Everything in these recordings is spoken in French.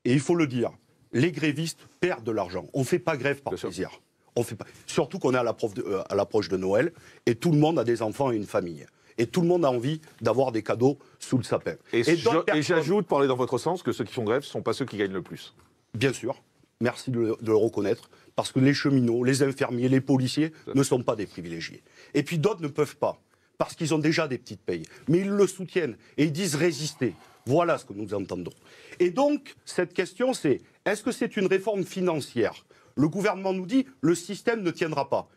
Et il faut le dire, les grévistes perdent de l'argent. On ne fait pas grève par plaisir. On fait pas. Surtout qu'on est à l'approche de Noël et tout le monde a des enfants et une famille. Et tout le monde a envie d'avoir des cadeaux sous le sapin. Et j'ajoute, pour aller dans votre sens, que ceux qui font grève ne sont pas ceux qui gagnent le plus. Bien sûr. Merci de le reconnaître. Parce que les cheminots, les infirmiers, les policiers ne sont pas des privilégiés. Et puis d'autres ne peuvent pas. Parce qu'ils ont déjà des petites payes. Mais ils le soutiennent et ils disent résister. Voilà ce que nous entendons. Et donc, cette question, c'est est-ce que c'est une réforme financière ? Le gouvernement nous dit le système ne tiendra pas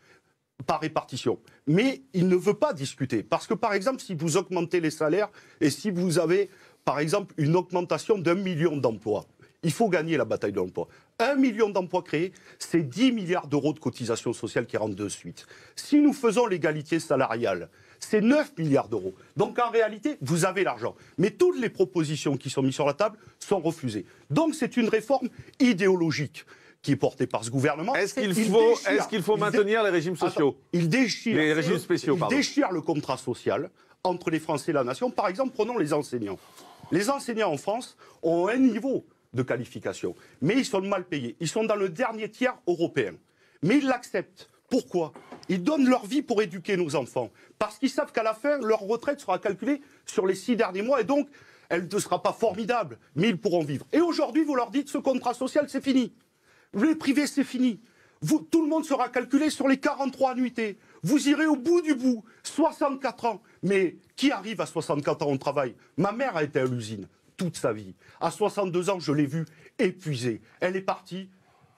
par répartition. Mais il ne veut pas discuter. Parce que, par exemple, si vous augmentez les salaires et si vous avez, par exemple, une augmentation d'1 million d'emplois, il faut gagner la bataille de l'emploi. 1 million d'emplois créés, c'est 10 milliards d'euros de cotisations sociales qui rentrent de suite. Si nous faisons l'égalité salariale, c'est 9 milliards d'euros. Donc en réalité, vous avez l'argent. Mais toutes les propositions qui sont mises sur la table sont refusées. Donc c'est une réforme idéologique qui est portée par ce gouvernement. Est-ce qu'il faut maintenir les régimes sociaux ? Il déchire, les régimes spéciaux, il déchire le contrat social entre les Français et la nation. Par exemple, prenons les enseignants. Les enseignants en France ont un niveau de qualification. Mais ils sont mal payés. Ils sont dans le dernier tiers européen. Mais ils l'acceptent. Pourquoi ? Ils donnent leur vie pour éduquer nos enfants. Parce qu'ils savent qu'à la fin, leur retraite sera calculée sur les 6 derniers mois. Et donc, elle ne sera pas formidable. Mais ils pourront vivre. Et aujourd'hui, vous leur dites, ce contrat social, c'est fini. Les privés, c'est fini. Tout le monde sera calculé sur les 43 annuités. Vous irez au bout du bout. 64 ans. Mais qui arrive à 64 ans au travail ? Ma mère a été à l'usine toute sa vie. À 62 ans, je l'ai vue épuisée. Elle est partie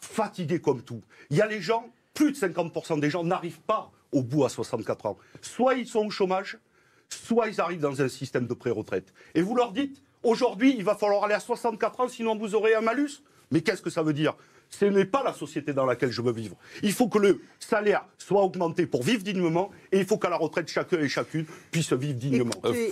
fatiguée comme tout. Il y a les gens, plus de 50% des gens n'arrivent pas au bout à 64 ans. Soit ils sont au chômage, soit ils arrivent dans un système de pré-retraite. Et vous leur dites, aujourd'hui, il va falloir aller à 64 ans, sinon vous aurez un malus. Mais qu'est-ce que ça veut dire ? Ce n'est pas la société dans laquelle je veux vivre. Il faut que le salaire soit augmenté pour vivre dignement et il faut qu'à la retraite, chacun et chacune puisse vivre dignement. Écoutez,